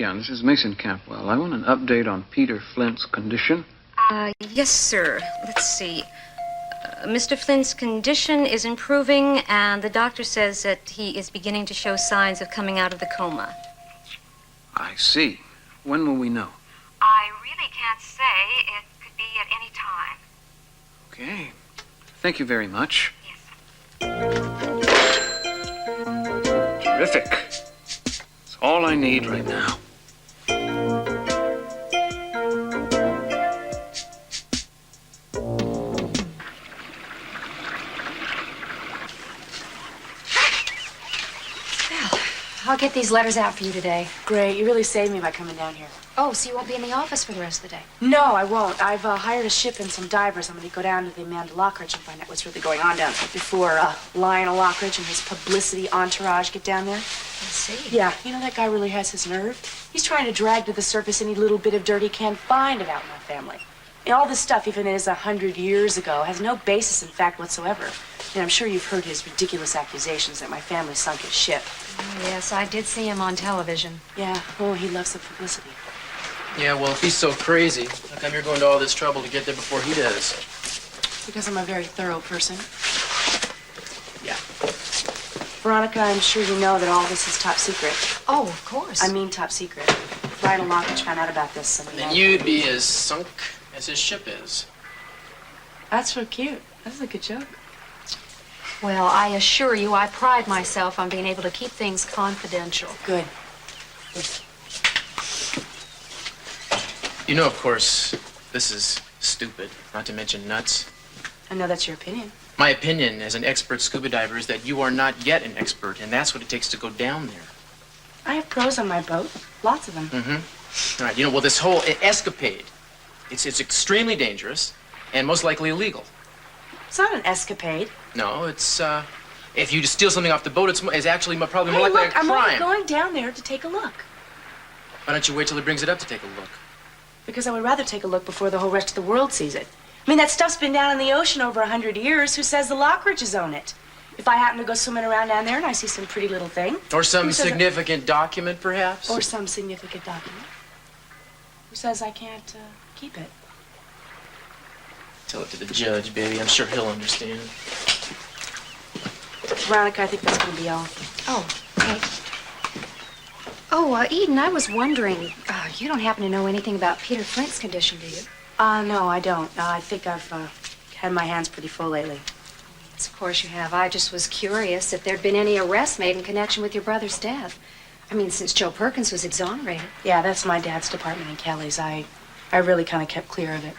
Yeah, this is Mason Campwell. I want an update on Peter Flint's condition. Yes, sir. Let's see. Mr. Flint's condition is improving, and the doctor says that he is beginning to show signs of coming out of the coma. I see. When will we know? I really can't say. It could be at any time. Okay. Thank you very much. Yes. Terrific. It's all I need right now. I'll get these letters out for you today. Great. You really saved me by coming down here. Oh, so you won't be in the office for the rest of the day? No, I won't. I've hired a ship and some divers. I'm going to go down to the Amanda Lockridge and find out what's really going on down there before Lionel Lockridge and his publicity entourage get down there. I see. Yeah, you know, that guy really has his nerve. He's trying to drag to the surface any little bit of dirt he can find about my family. And all this stuff, even as 100 years ago, has no basis in fact whatsoever. And I'm sure you've heard his ridiculous accusations that my family sunk his ship. Oh, yes, I did see him on television. Yeah, oh, he loves the publicity. Yeah, well, if he's so crazy, how come you're going to all this trouble to get there before he does? Because I'm a very thorough person. Yeah. Veronica, I'm sure you know that all this is top secret. Oh, of course. I mean top secret. Lionel Lockridge found out about this. And Then you'd be as sunk as his ship is. That's so cute. That's a good joke. Well, I assure you, I pride myself on being able to keep things confidential. Good. You know, of course, this is stupid, not to mention nuts. I know that's your opinion. My opinion as an expert scuba diver is that you are not yet an expert, and that's what it takes to go down there. I have pros on my boat. Lots of them. Mm-hmm. All right, you know, well, this whole escapade, it's extremely dangerous and most likely illegal. It's not an escapade. No, it's, if you just steal something off the boat, it's actually probably more Hey, likely look, a I'm crime. only going down there to take a look. Why don't you wait till he brings it up to take a look? Because I would rather take a look before the whole rest of the world sees it. I mean, that stuff's been down in the ocean over 100 years. Who says the Lockridges own it? If I happen to go swimming around down there and I see some pretty little thing. Or some Who says significant document, perhaps? Or some significant document. Who says I can't keep it? Tell it to the judge, baby. I'm sure he'll understand. Veronica, I think that's going to be all. Oh, okay. Oh, Eden, I was wondering, you don't happen to know anything about Peter Flint's condition, do you? No, I don't. I think I've had my hands pretty full lately. Yes, of course you have. I just was curious if there'd been any arrests made in connection with your brother's death. I mean, since Joe Perkins was exonerated. Yeah, that's my dad's department in Kelly's. I really kind of kept clear of it.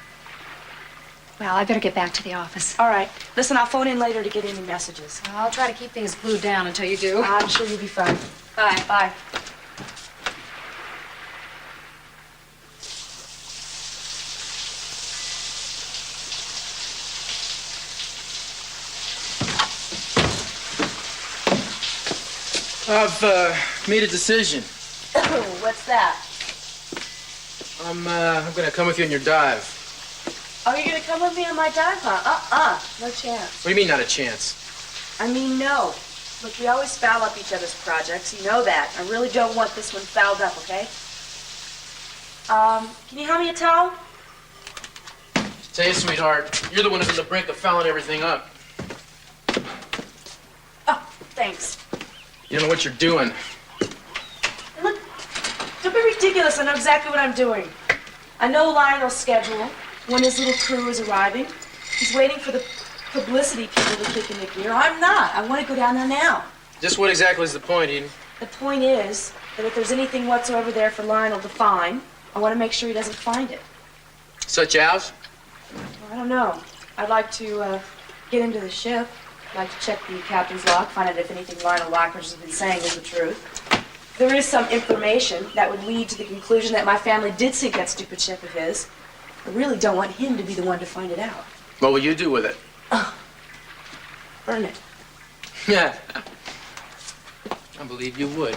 Well, I better get back to the office. All right. Listen, I'll phone in later to get any messages. I'll try to keep things glued down until you do. I'm sure you'll be fine. Bye. Bye. I've made a decision. What's that? I'm gonna come with you on your dive. Oh, you're going to come with me on my dive, huh? No chance. What do you mean, not a chance? I mean, no. Look, we always foul up each other's projects. You know that. I really don't want this one fouled up, okay? Can you hand me a towel? Tell you, sweetheart, you're the one who's on the brink of fouling everything up. Oh, thanks. You don't know what you're doing. And look, don't be ridiculous. I know exactly what I'm doing. I know Lionel's schedule. When his little crew is arriving, he's waiting for the publicity people to kick in the gear. I'm not. I want to go down there now. Just what exactly is the point, Eden? The point is that if there's anything whatsoever there for Lionel to find, I want to make sure he doesn't find it. Such as? Well, I don't know. I'd like to get into the ship. I'd like to check the captain's log, find out if anything Lionel Lockridge has been saying is the truth. There is some information that would lead to the conclusion that my family did sink that stupid ship of his. I really don't want him to be the one to find it out. What will you do with it? Burn it. Yeah. I believe you would.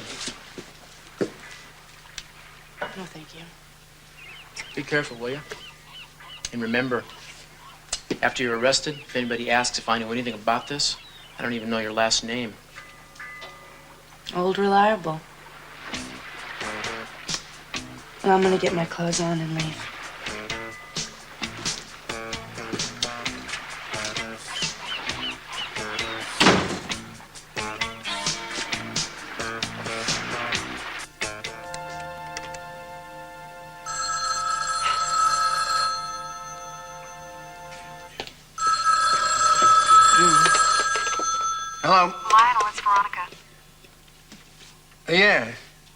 No, thank you. Be careful, will you? And remember, after you're arrested, if anybody asks if I know anything about this, I don't even know your last name. Old reliable. Well, I'm gonna get my clothes on and leave. Hello? Lionel, it's Veronica. Yeah.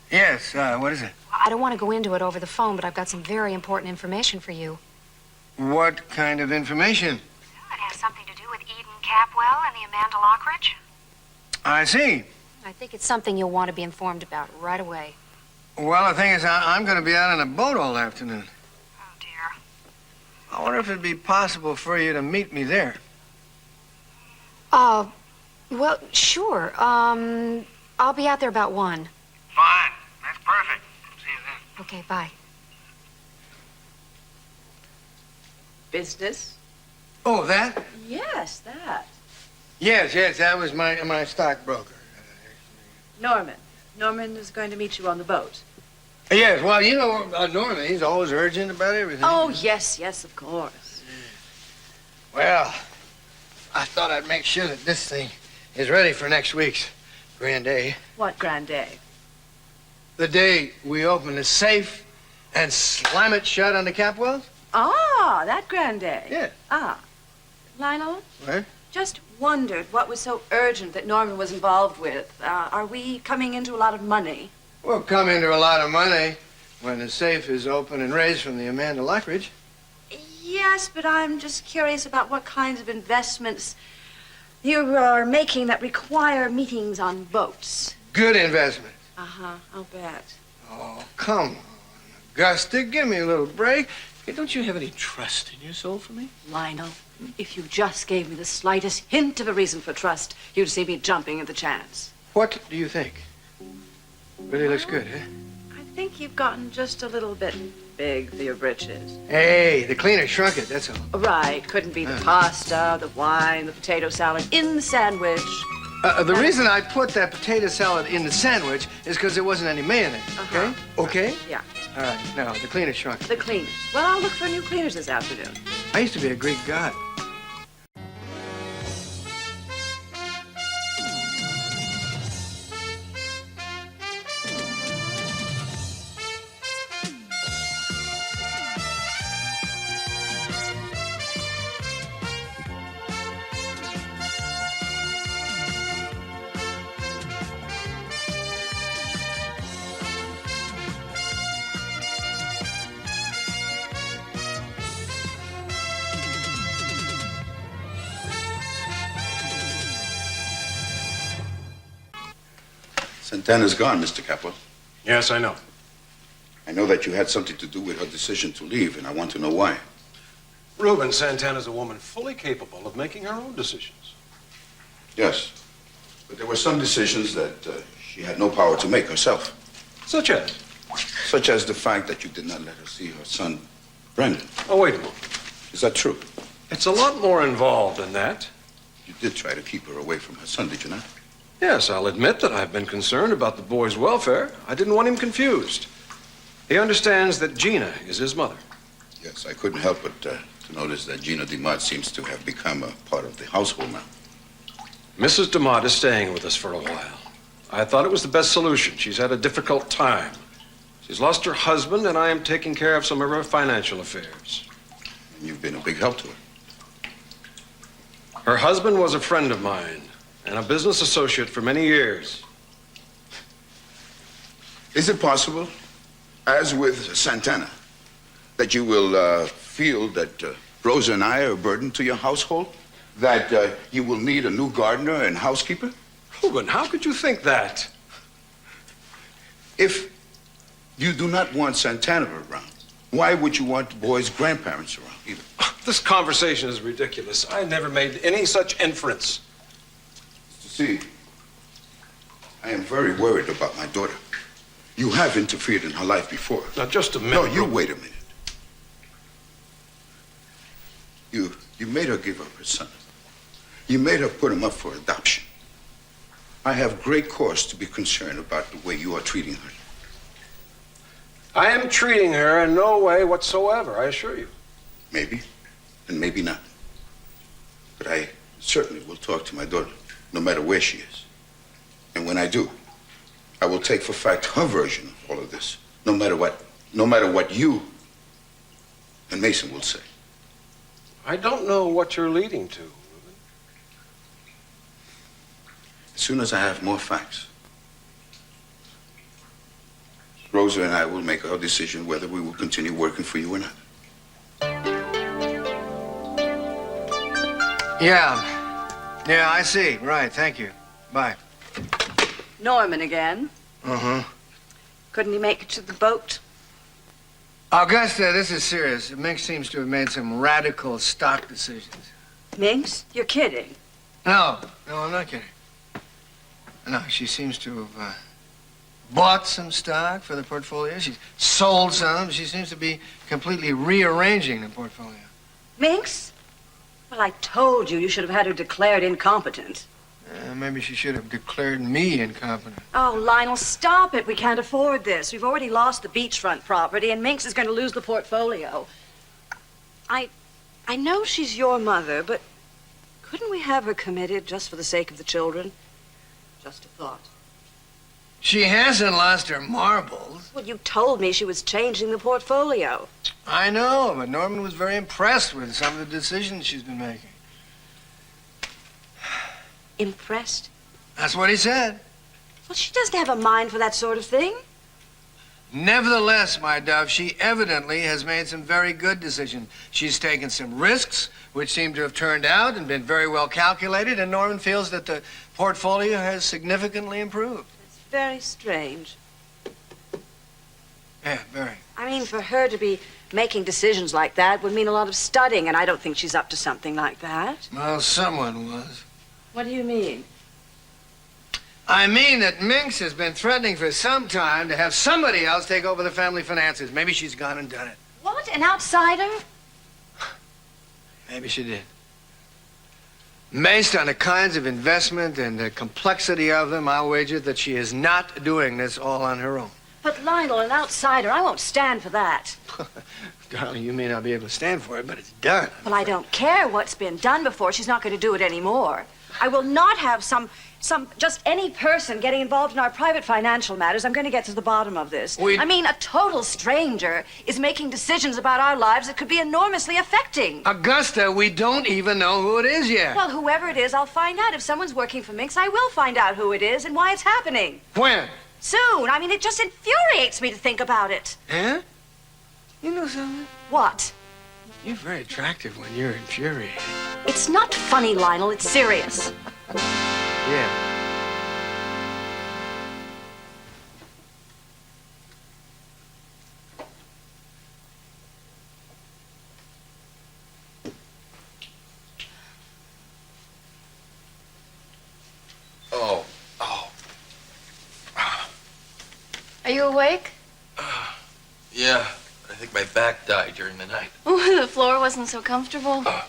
Yes, what is it? I don't want to go into it over the phone, but I've got some very important information for you. What kind of information? It has something to do with Eden Capwell and the Amanda Lockridge. I see. I think it's something you'll want to be informed about right away. Well, the thing is, I'm going to be out on a boat all afternoon. Oh, dear. I wonder if it'd be possible for you to meet me there. Well, sure. I'll be out there about 1. Fine. That's perfect. See you then. Okay, bye. Business? Oh, that? Yes, that. Yes, that was my stockbroker. Norman is going to meet you on the boat. Yes, well, you know, Norman, he's always urgent about everything. Oh, yes, of course. Well, I thought I'd make sure that this thing is ready for next week's grand day. What grand day? The day we open the safe and slam it shut on the Capwells? Ah, that grand day. Yeah. Ah. Lionel? What? Just wondered what was so urgent that Norman was involved with. Are we coming into a lot of money? We'll come into a lot of money when the safe is open and raised from the Amanda Lockridge. Yes, but I'm just curious about what kinds of investments you are making that require meetings on boats. Good investment. Uh-huh, I'll bet. Oh, come on, Augusta, give me a little break. Hey, don't you have any trust in your soul for me? Lionel, if you just gave me the slightest hint of a reason for trust, you'd see me jumping at the chance. What do you think? Really looks good, huh? I think you've gotten just a little bit big for your britches. Hey, the cleaner shrunk it, that's all. Right, couldn't be the pasta, the wine, the potato salad in the sandwich. The reason I put that potato salad in the sandwich is because there wasn't any mayonnaise, okay? Okay? Yeah, All right, now, the cleaner shrunk it. the cleaners. Well, I'll look for new cleaners this afternoon. I used to be a Greek god. Santana's gone, Mr. Capwell. Yes, I know. I know that you had something to do with her decision to leave, and I want to know why. Reuben, Santana's a woman fully capable of making her own decisions. Yes, but there were some decisions that she had no power to make herself. Such as? Such as the fact that you did not let her see her son, Brendan. Oh, wait a moment. Is that true? It's a lot more involved than that. You did try to keep her away from her son, did you not? Yes, I'll admit that I've been concerned about the boy's welfare. I didn't want him confused. He understands that Gina is his mother. Yes, I couldn't help but to notice that Gina DeMott seems to have become a part of the household now. Mrs. DeMott is staying with us for a while. I thought it was the best solution. She's had a difficult time. She's lost her husband, and I am taking care of some of her financial affairs. And you've been a big help to her. Her husband was a friend of mine and a business associate for many years. Is it possible, as with Santana, that you will feel that Rosa and I are a burden to your household? That you will need a new gardener and housekeeper? Reuben, how could you think that? If you do not want Santana around, why would you want the boy's grandparents around either? This conversation is ridiculous. I never made any such inference. See, I am very worried about my daughter. You have interfered in her life before. Now, just a minute. No, you wait a minute. You made her give up her son. You made her put him up for adoption. I have great cause to be concerned about the way you are treating her. I am treating her in no way whatsoever, I assure you. Maybe, and maybe not. But I certainly will talk to my daughter, no matter where she is. And when I do, I will take for fact her version of all of this, no matter what you and Mason will say. I don't know what you're leading to, Reuben. As soon as I have more facts, Rosa and I will make our decision whether we will continue working for you or not. Yeah, I see. Right, thank you. Bye. Norman again. Uh-huh. Couldn't he make it to the boat? Augusta, this is serious. Mink seems to have made some radical stock decisions. Minx? You're kidding. No, I'm not kidding. No, she seems to have bought some stock for the portfolio. She's sold some. She seems to be completely rearranging the portfolio. Minx? Well, I told you should have had her declared incompetent. Maybe she should have declared me incompetent. Oh, Lionel, stop it. We can't afford this. We've already lost the beachfront property, and Minx is going to lose the portfolio. I know she's your mother, but couldn't we have her committed just for the sake of the children? Just a thought. She hasn't lost her marbles. Well, you told me she was changing the portfolio. I know, but Norman was very impressed with some of the decisions she's been making. Impressed? That's what he said. Well, she doesn't have a mind for that sort of thing. Nevertheless, my dove, she evidently has made some very good decisions. She's taken some risks, which seem to have turned out and been very well calculated, and Norman feels that the portfolio has significantly improved. It's very strange. Yeah, very. I mean, for her to be making decisions like that would mean a lot of studying, and I don't think she's up to something like that. Well, someone was. What do you mean? I mean that Minx has been threatening for some time to have somebody else take over the family finances. Maybe she's gone and done it. What? An outsider? Maybe she did. Based on the kinds of investment and the complexity of them, I'll wager that she is not doing this all on her own. But Lionel, an outsider, I won't stand for that. Darling, you may not be able to stand for it, but it's done. Well, I don't care what's been done before. She's not going to do it anymore. I will not have just any person getting involved in our private financial matters. I'm going to get to the bottom of this. I mean, a total stranger is making decisions about our lives that could be enormously affecting. Augusta, we don't even know who it is yet. Well, whoever it is, I'll find out. If someone's working for Minx, I will find out who it is and why it's happening. When? Soon. I mean, it just infuriates me to think about it. Huh? You know something? What? You're very attractive when you're infuriated. It's not funny, Lionel. It's serious. Yeah. Are you awake? Yeah, I think my back died during the night. Oh, the floor wasn't so comfortable. It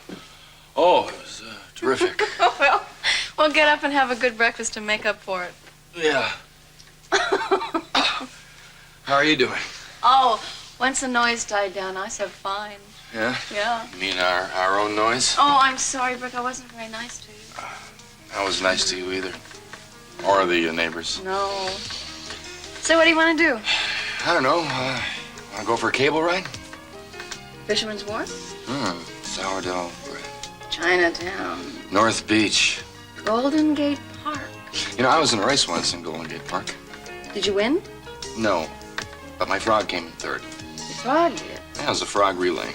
was terrific. Oh, well, get up and have a good breakfast to make up for it. Yeah. How are you doing? Oh, once the noise died down, I said fine. Yeah? Yeah. You mean our own noise? Oh, I'm sorry, Brooke. I wasn't very nice to you. I was nice to you either. Or the neighbors. No. So what do you want to do? I don't know. Want to go for a cable ride? Fisherman's Wharf? Sourdough bread. Chinatown. North Beach. Golden Gate Park. You know, I was in a race once in Golden Gate Park. Did you win? No, but my frog came in third. The frog did. Yeah, it was a frog relay.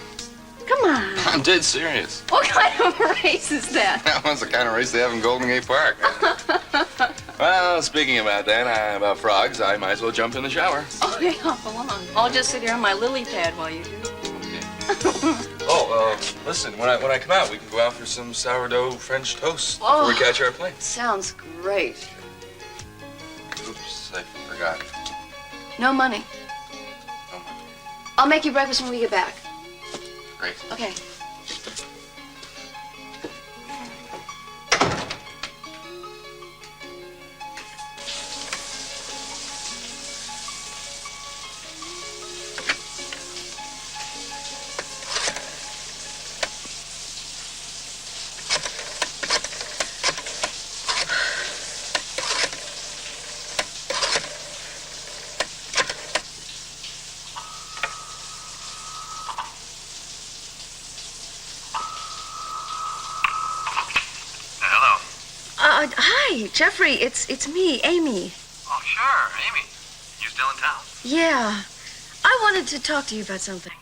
Come on. I'm dead serious. What kind of a race is that? That was the kind of race they have in Golden Gate Park. Well, speaking about that, about frogs, I might as well jump in the shower. Okay, hop along. I'll just sit here on my lily pad while you do. Okay. Listen, when I come out, we can go out for some sourdough French toast before we catch our plane. Sounds great. Oops, I forgot. No money. No money. I'll make you breakfast when we get back. Great. Okay. Hi, Jeffrey. It's me, Amy. Oh, sure, Amy. You still in town? Yeah. I wanted to talk to you about something.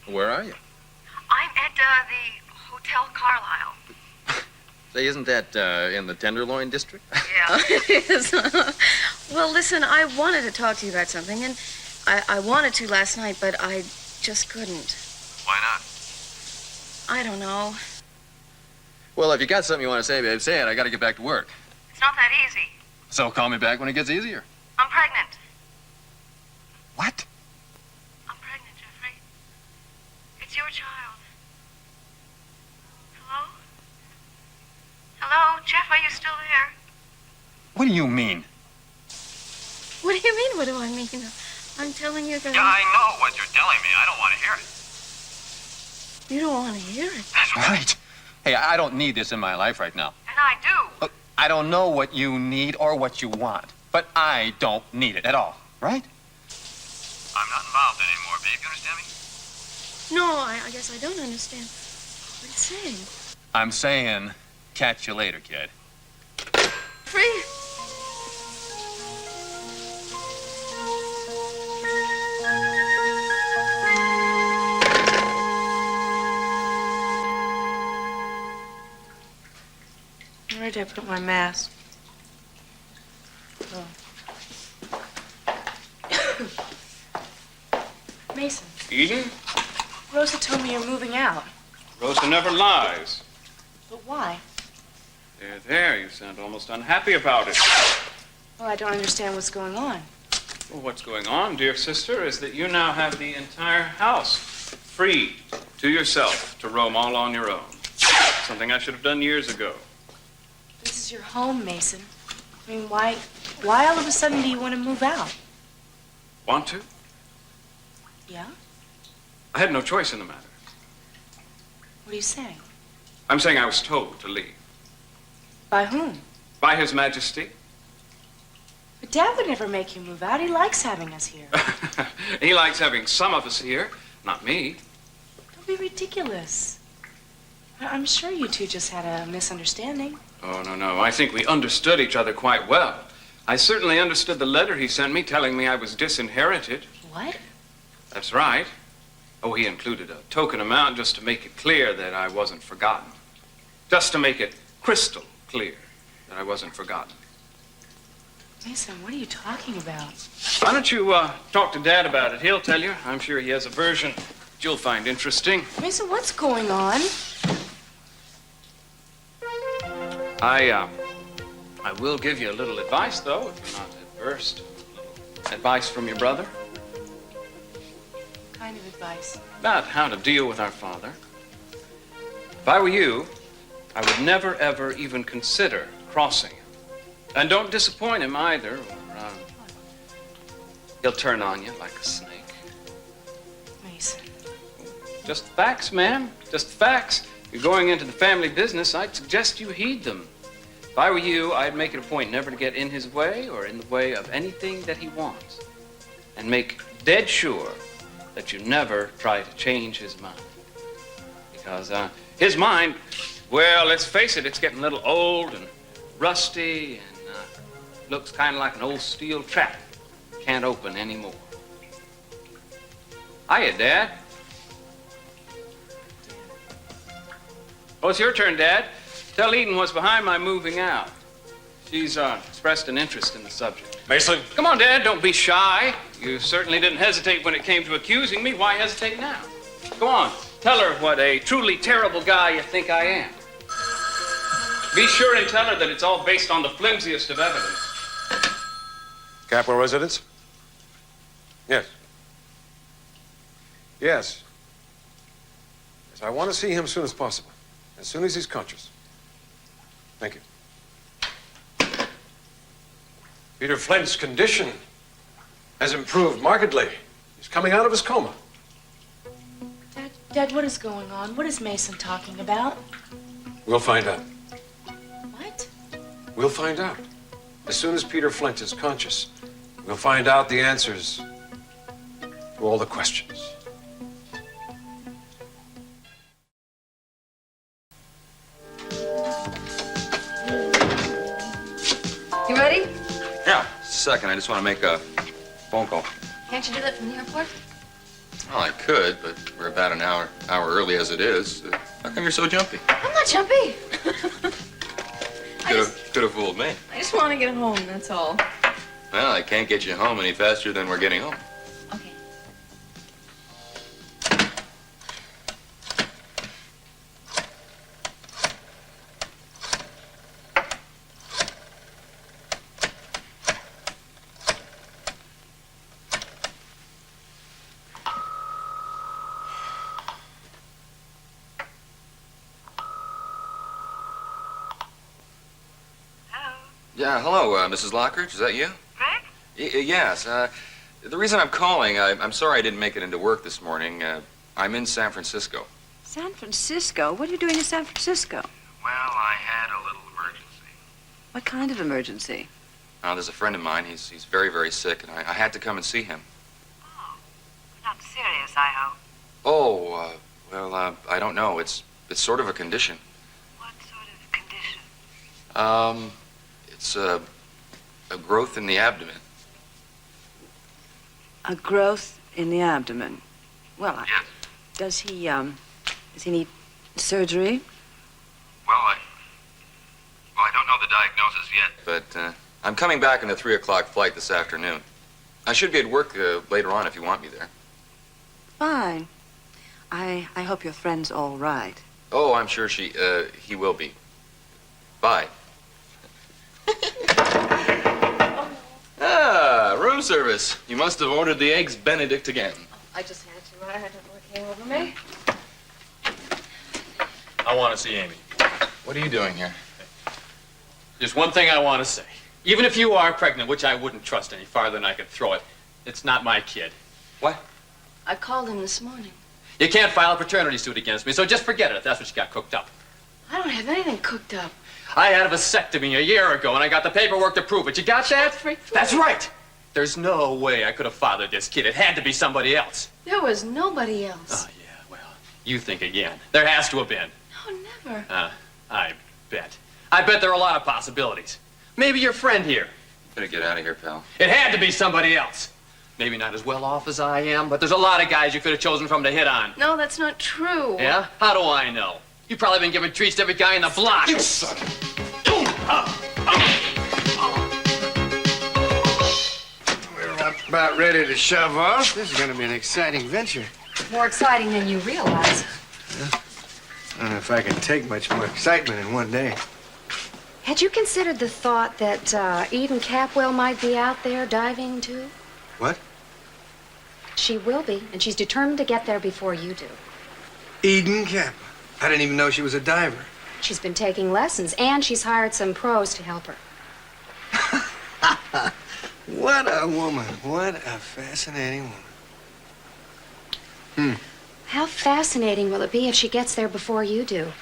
Where are you? I'm at the Hotel Carlisle. Say, isn't that in the Tenderloin district? Yeah, it is. Well, listen, I wanted to talk to you about something, and I wanted to last night, but I just couldn't. Why not? I don't know. Well, if you got something you want to say, babe, say it. I got to get back to work. It's not that easy. So call me back when it gets easier. I'm pregnant. What? I'm pregnant, Jeffrey. It's your child. Hello? Hello? Jeff, are you still there? What do you mean? What do you mean, what do I mean? I'm telling you that... Yeah, I know what you're telling me. I don't want to hear it. You don't want to hear it. That's right. Hey, I don't need this in my life right now. And I do. Look, I don't know what you need or what you want, but I don't need it at all, right? I'm not involved anymore, babe. You understand me? No, I guess I don't understand what he's saying. I'm saying, catch you later, kid. Free? Where did I put my mask? Oh. Mason, Eden? Rosa told me you're moving out. Rosa never lies. But why? There, you sound almost unhappy about it. Well, I don't understand what's going on. Well, what's going on, dear sister, is that you now have the entire house free to yourself to roam all on your own. Something I should have done years ago. This is your home, Mason. I mean, why all of a sudden do you want to move out? Want to? Yeah? I had no choice in the matter. What are you saying? I'm saying I was told to leave. By whom? By His Majesty. But Dad would never make you move out. He likes having us here. He likes having some of us here, not me. Don't be ridiculous. I'm sure you two just had a misunderstanding. Oh, no. I think we understood each other quite well. I certainly understood the letter he sent me telling me I was disinherited. What? That's right. Oh, he included a token amount just to make it clear that I wasn't forgotten. Just to make it crystal clear that I wasn't forgotten. Mason, what are you talking about? Why don't you talk to Dad about it? He'll tell you. I'm sure he has a version that you'll find interesting. Mason, what's going on? I will give you a little advice, though, if you're not adverse to a little advice from your brother. What kind of advice? About how to deal with our father. If I were you, I would never, ever even consider crossing him. And don't disappoint him either, or he'll turn on you like a snake. Mason. Just facts, ma'am. Just facts. You're going into the family business, I'd suggest you heed them. If I were you, I'd make it a point never to get in his way or in the way of anything that he wants. And make dead sure that you never try to change his mind. Because his mind, well, let's face it, it's getting a little old and rusty and looks kind of like an old steel trap. Can't open anymore. Hiya, Dad. Oh, it's your turn, Dad. Tell Eden what's behind my moving out. She's expressed an interest in the subject. Mason? Come on, Dad, don't be shy. You certainly didn't hesitate when it came to accusing me. Why hesitate now? Go on, tell her what a truly terrible guy you think I am. Be sure and tell her that it's all based on the flimsiest of evidence. Capitol residence? Yes. Yes. Yes, I want to see him as soon as possible. As soon as he's conscious. Thank you. Peter Flint's condition has improved markedly. He's coming out of his coma. Dad, what is going on? What is Mason talking about? We'll find out. What? We'll find out. As soon as Peter Flint is conscious, we'll find out the answers to all the questions. You ready? Yeah, second. I just want to make a phone call. Can't you do that from the airport? Well, I could, but we're about an hour early as it is. How come you're so jumpy? I'm not jumpy. Could have fooled me. I just want to get home, that's all. Well, I can't get you home any faster than we're getting home. Okay. Yeah, hello, Mrs. Lockridge. Is that you? Rick? Yes. The reason I'm calling, I'm sorry I didn't make it into work this morning. I'm in San Francisco. San Francisco? What are you doing in San Francisco? Well, I had a little emergency. What kind of emergency? There's a friend of mine. He's very, very sick, and I had to come and see him. Oh, not serious, I hope. Oh, well, I don't know. It's sort of a condition. What sort of condition? It's a growth in the abdomen. A growth in the abdomen. Well, Yes. does he need surgery? Well, I don't know the diagnosis yet. But I'm coming back on the 3 o'clock flight this afternoon. I should be at work later on if you want me there. Fine. I hope your friend's all right. Oh, I'm sure he will be. Bye. Room service. You must have ordered the eggs Benedict again. I just had to. I don't know what came over me. I want to see Amy. What are you doing here? Just one thing I want to say. Even if you are pregnant, which I wouldn't trust any farther than I could throw it, it's not my kid. What? I called him this morning. You can't file a paternity suit against me, so just forget it if that's what you got cooked up. I don't have anything cooked up. I had a vasectomy a year ago, and I got the paperwork to prove it. You got that? That's right. There's no way I could have fathered this kid. It had to be somebody else. There was nobody else. Oh, yeah, well, you think again. There has to have been. No, never. I bet. I bet there are a lot of possibilities. Maybe your friend here. Better get out of here, pal. It had to be somebody else. Maybe not as well off as I am, but there's a lot of guys you could have chosen from to hit on. No, that's not true. Yeah? How do I know? You've probably been giving treats to every guy in the block. You suck. We're about ready to shove off. This is going to be an exciting venture. More exciting than you realize. I don't know if I can take much more excitement in one day. Had you considered the thought that Eden Capwell might be out there diving too? What? She will be, and she's determined to get there before you do. Eden Kappa. I didn't even know she was a diver. She's been taking lessons, and she's hired some pros to help her. What a woman. What a fascinating woman. How fascinating will it be if she gets there before you do,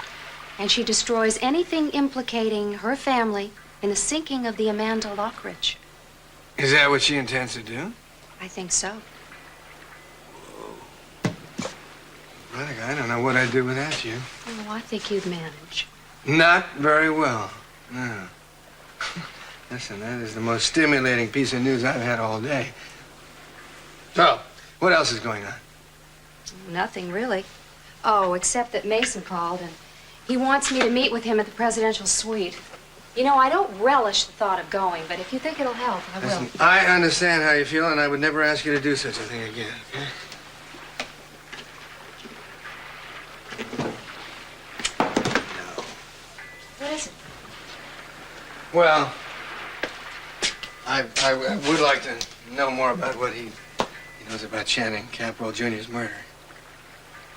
and she destroys anything implicating her family in the sinking of the Amanda Lockridge? Is that what she intends to do? I think so. Veronica, I don't know what I'd do without you. Oh, I think you'd manage. Not very well. No. Listen, that is the most stimulating piece of news I've had all day. So, what else is going on? Nothing, really. Oh, except that Mason called, and he wants me to meet with him at the presidential suite. You know, I don't relish the thought of going, but if you think it'll help, I will. Listen, I understand how you feel, and I would never ask you to do such a thing again, okay? What is it? Well, I would like to know more about what he knows about Channing Capwell Jr.'s murder.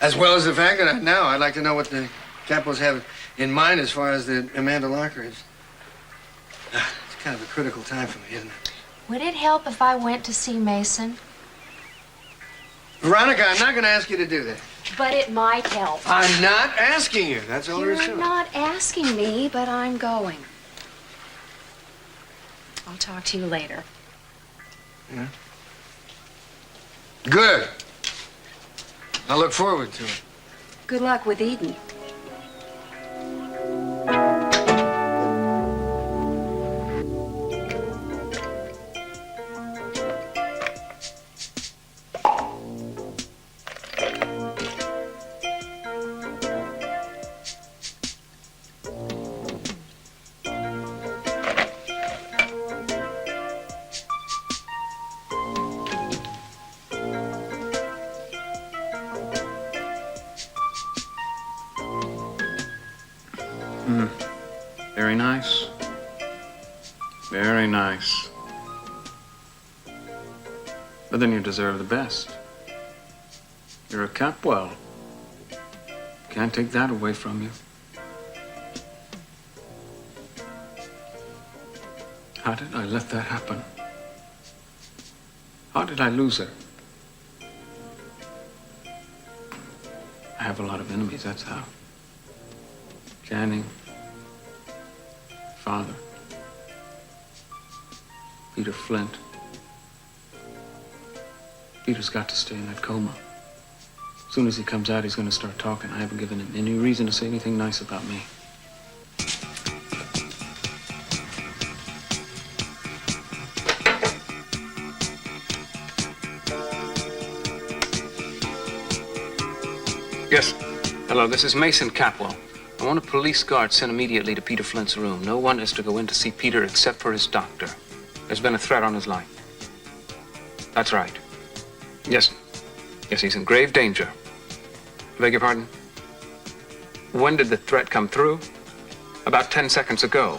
As well as the fact that I'd like to know what the Capwells have in mind as far as the Amanda Lockridge. It's kind of a critical time for me, isn't it? Would it help if I went to see Mason? Veronica, I'm not going to ask you to do that. But it might help. I'm not asking you. That's all there is to You're it. not asking me, but I'm going. I'll talk to you later. Yeah. Good. I look forward to it. Good luck with Eden. Very nice. Very nice. But then you deserve the best. You're a Capwell. Can't take that away from you. How did I let that happen? How did I lose her? I have a lot of enemies, that's how. Channing, father, Peter Flint. Peter's got to stay in that coma. As soon as he comes out, he's going to start talking. I haven't given him any reason to say anything nice about me. Yes. Hello, this is Mason Capwell. I want a police guard sent immediately to Peter Flint's room. No one is to go in to see Peter except for his doctor. There's been a threat on his life. That's right. Yes. Yes, he's in grave danger. Beg your pardon? When did the threat come through? About 10 seconds ago.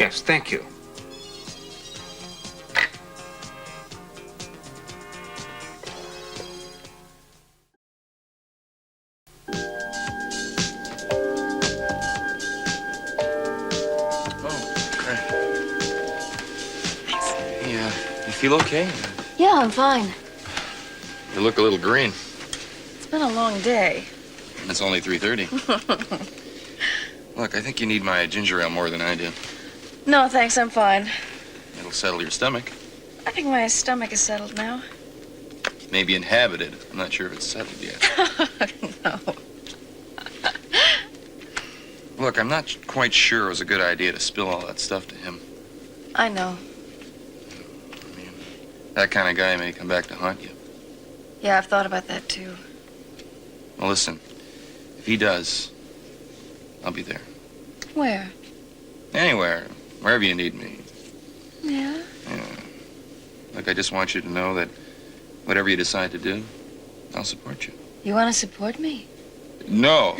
Yes, thank you. Feel okay? Yeah, I'm fine. You look a little green. It's been a long day. It's only 3:30. Look, I think you need my ginger ale more than I do. No, thanks, I'm fine. It'll settle your stomach. I think my stomach is settled now. Maybe inhabited. I'm not sure if it's settled yet. No. Look, I'm not quite sure it was a good idea to spill all that stuff to him. I know. That kind of guy may come back to haunt you. Yeah, I've thought about that, too. Well, listen, if he does, I'll be there. Where? Anywhere, wherever you need me. Yeah? Yeah. Look, I just want you to know that whatever you decide to do, I'll support you. You want to support me? No.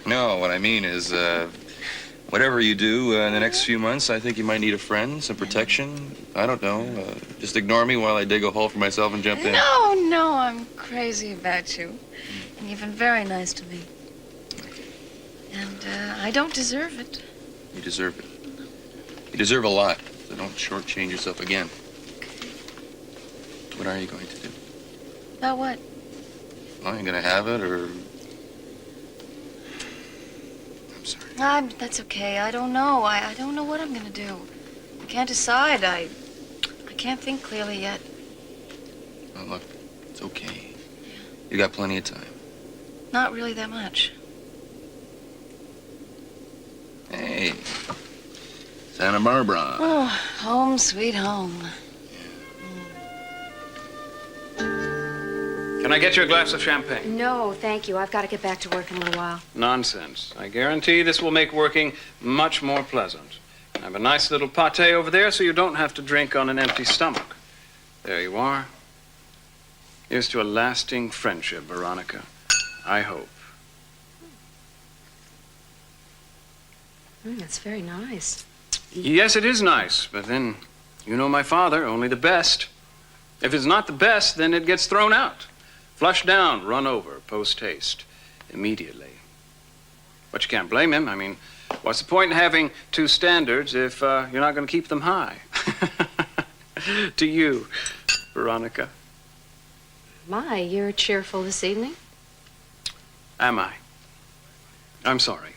No, what I mean is, whatever you do in the next few months, I think you might need a friend, some protection. I don't know. Just ignore me while I dig a hole for myself and jump in. No, I'm crazy about you. And you've been very nice to me. And I don't deserve it. You deserve it. You deserve a lot, so don't shortchange yourself again. What are you going to do? About what? Well, you gonna have it, or... That's okay. I don't know. I don't know what I'm gonna do. I can't decide. I can't think clearly yet. Well, look, it's okay. You got plenty of time. Not really that much. Hey, Santa Barbara. Oh, home sweet home. Can I get you a glass of champagne? No, thank you. I've got to get back to work in a little while. Nonsense. I guarantee this will make working much more pleasant. I have a nice little pâté over there so you don't have to drink on an empty stomach. There you are. Here's to a lasting friendship, Veronica. I hope. That's very nice. Yes, it is nice, but then, you know my father, only the best. If it's not the best, then it gets thrown out. Flushed down, run over, post-haste, immediately. But you can't blame him. I mean, what's the point in having two standards if you're not going to keep them high? To you, Veronica. My, you're cheerful this evening. Am I? I'm sorry.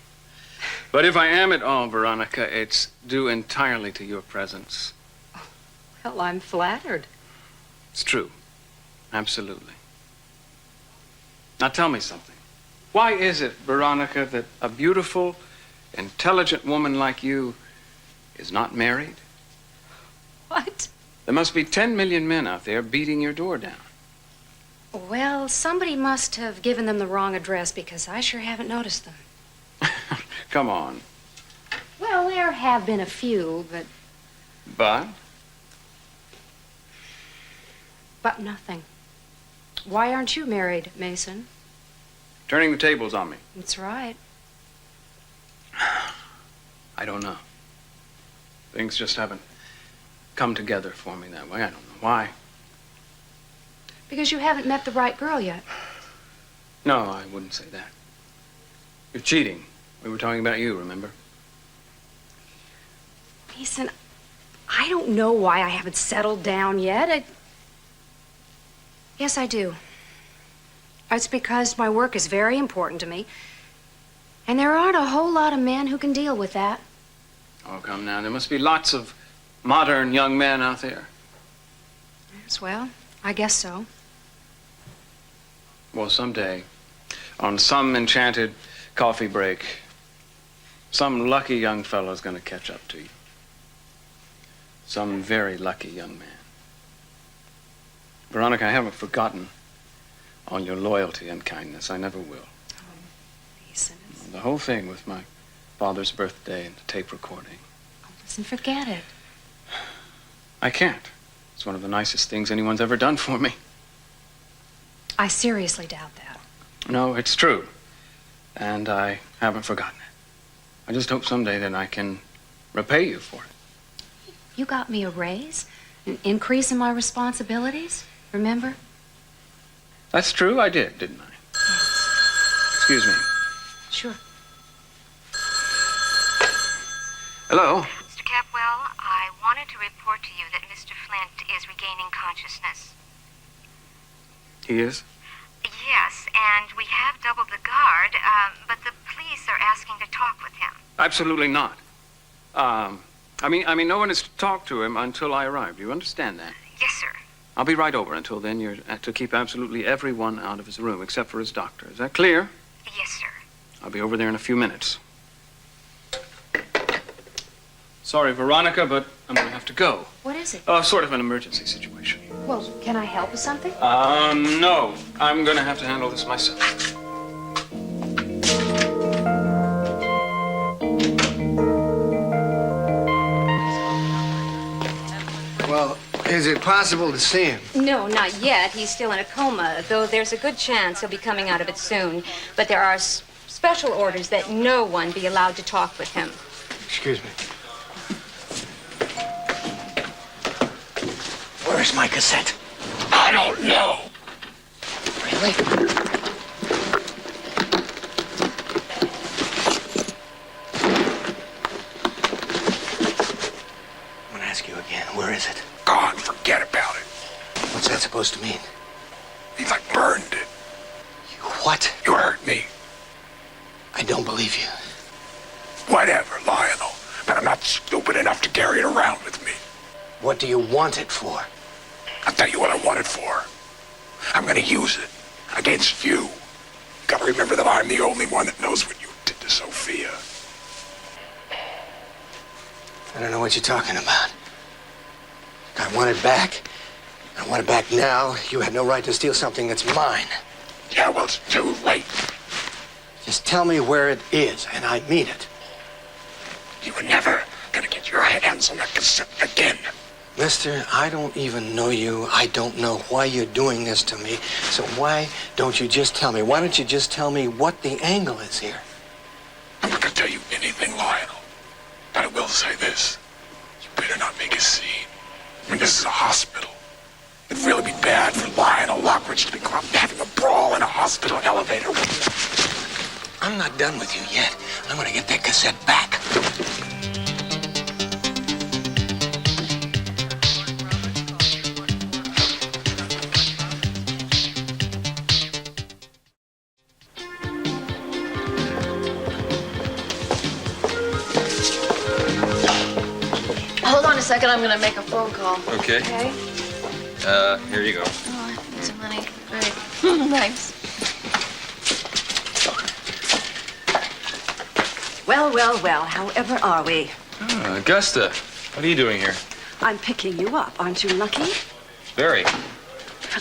But if I am at all, Veronica, it's due entirely to your presence. Well, I'm flattered. It's true. Absolutely. Now tell me something. Why is it, Veronica, that a beautiful, intelligent woman like you is not married? What? There must be 10 million men out there beating your door down. Well, somebody must have given them the wrong address because I sure haven't noticed them. Come on. Well, there have been a few, But? But nothing. Why aren't you married, Mason? Turning the tables on me. That's right. I don't know. Things just haven't come together for me that way. I don't know why. Because you haven't met the right girl yet. No, I wouldn't say that. You're cheating. We were talking about you, remember? Mason, I don't know why I haven't settled down yet. Yes, I do. It's because my work is very important to me. And there aren't a whole lot of men who can deal with that. Oh, come now. There must be lots of modern young men out there. Yes, well, I guess so. Well, someday, on some enchanted coffee break, some lucky young fellow's gonna catch up to you. Some very lucky young man. Veronica, I haven't forgotten all your loyalty and kindness. I never will. Mason, The whole thing with my father's birthday and the tape recording. listen, forget it. I can't. It's one of the nicest things anyone's ever done for me. I seriously doubt that. No, it's true. And I haven't forgotten it. I just hope someday that I can repay you for it. You got me a raise, an increase in my responsibilities, remember? That's true, I did, didn't I? Yes. Excuse me. Sure. Hello? Mr. Capwell, I wanted to report to you that Mr. Flint is regaining consciousness. He is? Yes, and we have doubled the guard, but the police are asking to talk with him. Absolutely not. I mean, no one has talked to him until I arrived. You understand that? Yes, sir. I'll be right over. Until then, you're to keep absolutely everyone out of his room, except for his doctor. Is that clear? Yes, sir. I'll be over there in a few minutes. Sorry, Veronica, but I'm going to have to go. What is it? Sort of an emergency situation. Well, can I help with something? No. I'm going to have to handle this myself. Well, is it possible to see him? No, not yet. He's still in a coma, though there's a good chance he'll be coming out of it soon. But there are special orders that no one be allowed to talk with him. Excuse me. Where's my cassette? I don't know. Really? I'm gonna ask you again. Where is it? God, forget about it. What's that supposed to mean? He's like burned it. You what? You hurt me. I don't believe you. Whatever, Lionel. But I'm not stupid enough to carry it around with me. What do you want it for? I'll tell you what I want it for. I'm gonna use it against you. You gotta remember that I'm the only one that knows what you did to Sophia. I don't know what you're talking about. I want it back. I want it back now. You had no right to steal something that's mine. Yeah, well, it's too late. Just tell me where it is, and I mean it. You were never gonna get your hands on that cassette again. Mister, I don't even know you. I don't know why you're doing this to me. So why don't you just tell me? Why don't you just tell me what the angle is here? I'm not gonna tell you anything, Lionel. But I will say this. You better not make a scene. I mean, this is a hospital. It'd really be bad for Lionel Lockridge to be caught having a brawl in a hospital elevator. I'm not done with you yet. I'm gonna get that cassette back. Hold on a second, I'm gonna make a phone call. Okay. Okay? Here you go. Oh, I need some money. Great. Thanks. Well, well, well, however are we? Augusta, what are you doing here? I'm picking you up. Aren't you lucky? Very.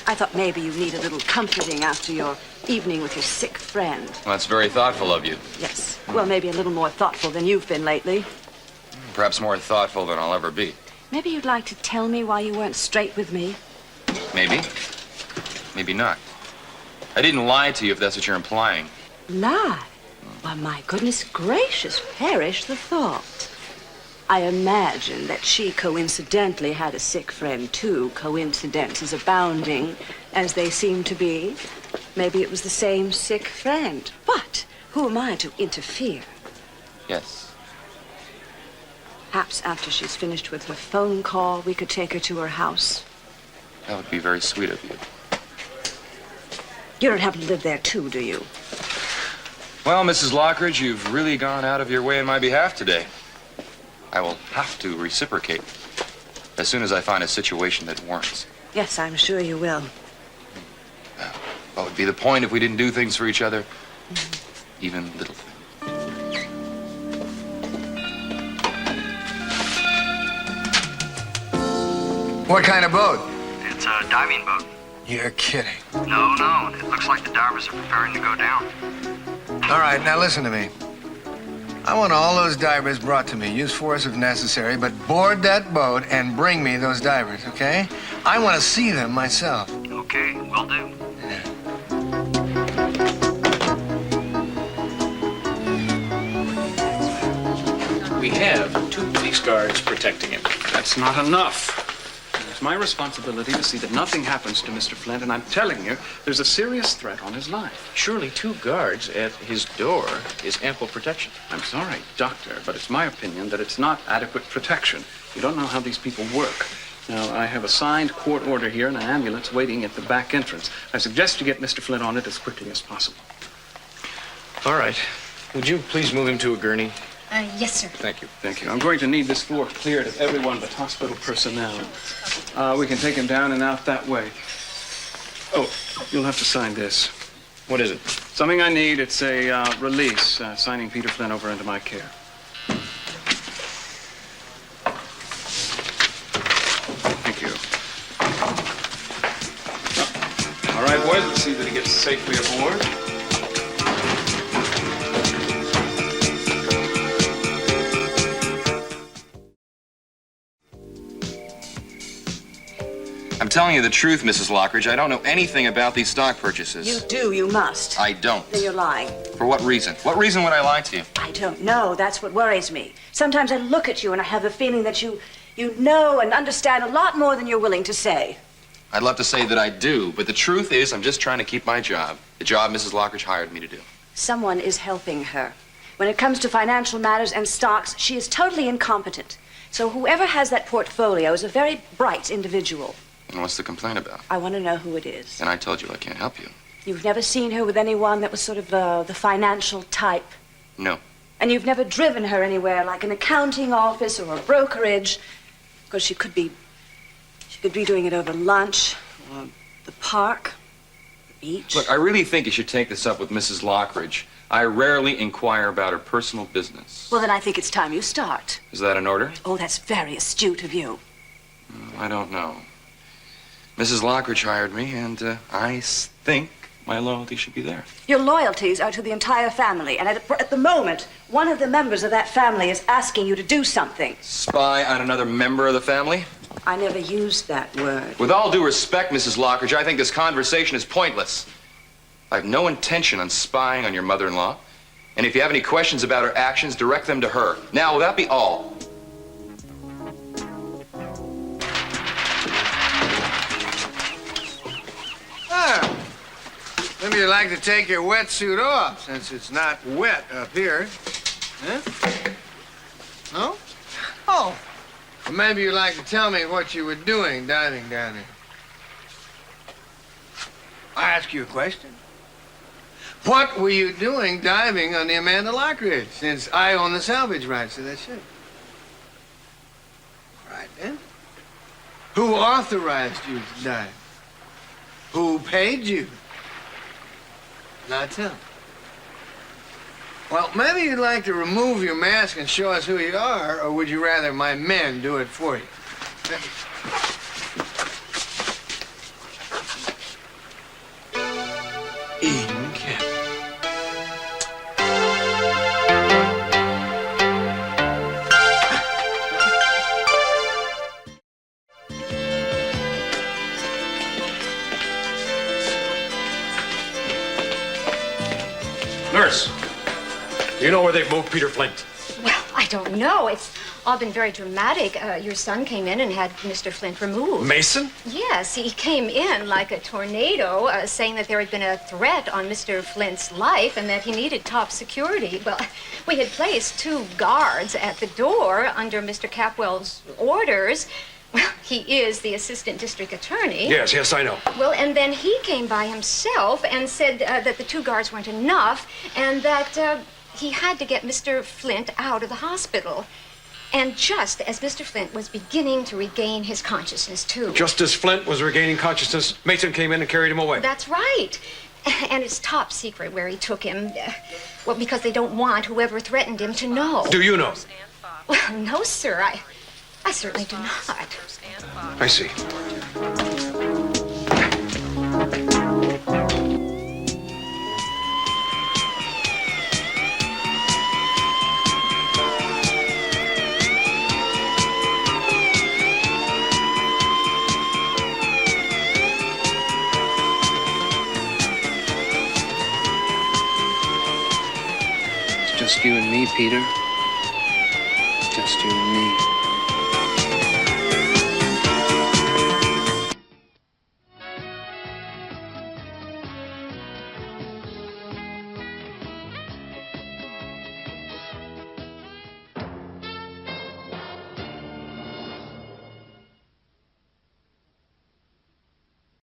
I thought maybe you need a little comforting after your evening with your sick friend. Well, that's very thoughtful of you. Yes. Well, maybe a little more thoughtful than you've been lately. Perhaps more thoughtful than I'll ever be. Maybe you'd like to tell me why you weren't straight with me. Maybe. Maybe not. I didn't lie to you, if that's what you're implying. Lie? Well, my goodness gracious, perish the thought. I imagine that she coincidentally had a sick friend, too. Coincidences abounding, as they seem to be. Maybe it was the same sick friend. But who am I to interfere? Yes. Perhaps after she's finished with her phone call, we could take her to her house. That would be very sweet of you. You don't happen to live there, too, do you? Well, Mrs. Lockridge, you've really gone out of your way in my behalf today. I will have to reciprocate as soon as I find a situation that warrants. Yes, I'm sure you will. What would be the point if we didn't do things for each other? Even little things. What kind of boat? It's a diving boat. You're kidding. No. It looks like the divers are preparing to go down. All right, now listen to me. I want all those divers brought to me. Use force if necessary, but board that boat and bring me those divers, okay? I want to see them myself. Okay, will do. We have 2 police guards protecting him. That's not enough. It's my responsibility to see that nothing happens to Mr. Flint, and I'm telling you, there's a serious threat on his life. Surely 2 guards at his door is ample protection. I'm sorry, Doctor, but it's my opinion that it's not adequate protection. You don't know how these people work. Now, I have a signed court order here and an ambulance waiting at the back entrance. I suggest you get Mr. Flint on it as quickly as possible. All right. Would you please move him to a gurney? Yes, sir. Thank you. Thank you. I'm going to need this floor cleared of everyone but hospital personnel. We can take him down and out that way. Oh, you'll have to sign this. What is it? Something I need. It's a release, signing Peter Flint over into my care. Thank you. All right, boys, let's see that he gets safely aboard. I'm telling you the truth, Mrs. Lockridge. I don't know anything about these stock purchases. You do, you must. I don't. Then you're lying. For what reason? What reason would I lie to you? I don't know. That's what worries me. Sometimes I look at you and I have the feeling that you know and understand a lot more than you're willing to say. I'd love to say that I do, but the truth is I'm just trying to keep my job. The job Mrs. Lockridge hired me to do. Someone is helping her. When it comes to financial matters and stocks, she is totally incompetent. So whoever has that portfolio is a very bright individual. And what's the complaint about? I want to know who it is. And I told you I can't help you. You've never seen her with anyone that was sort of the financial type? No. And you've never driven her anywhere, like an accounting office or a brokerage? Because she could be doing it over lunch, or the park, the beach. Look, I really think you should take this up with Mrs. Lockridge. I rarely inquire about her personal business. Well, then I think it's time you start. Is that an order? Oh, that's very astute of you. I don't know. Mrs. Lockridge hired me, and I think my loyalty should be there. Your loyalties are to the entire family, and at the moment, one of the members of that family is asking you to do something. Spy on another member of the family? I never used that word. With all due respect, Mrs. Lockridge, I think this conversation is pointless. I have no intention on spying on your mother-in-law. And if you have any questions about her actions, direct them to her. Now, will that be all? Maybe you'd like to take your wetsuit off, since it's not wet up here. Huh? No? Oh. Well, maybe you'd like to tell me what you were doing diving down there. I ask you a question. What were you doing diving on the Amanda Lockridge, since I own the salvage rights to that ship? All right, then. Who authorized you to dive? Who paid you? Not tell. Well, maybe you'd like to remove your mask and show us who you are, or would you rather my men do it for you? Nurse, do you know where they've moved Peter Flint? Well, I don't know. It's all been very dramatic. Your son came in and had Mr. Flint removed. Mason? Yes, he came in like a tornado, saying that there had been a threat on Mr. Flint's life and that he needed top security. Well, we had placed 2 guards at the door under Mr. Capwell's orders. Well, he is the assistant district attorney. Yes, I know. Well, and then he came by himself and said that the 2 guards weren't enough and that he had to get Mr. Flint out of the hospital. And just as Mr. Flint was beginning to regain his consciousness, too. Just as Flint was regaining consciousness, Mason came in and carried him away. That's right. And it's top secret where he took him. Well, because they don't want whoever threatened him to know. Do you know? Well, no, sir. I certainly do not. I see. It's just you and me, Peter. Just you and me.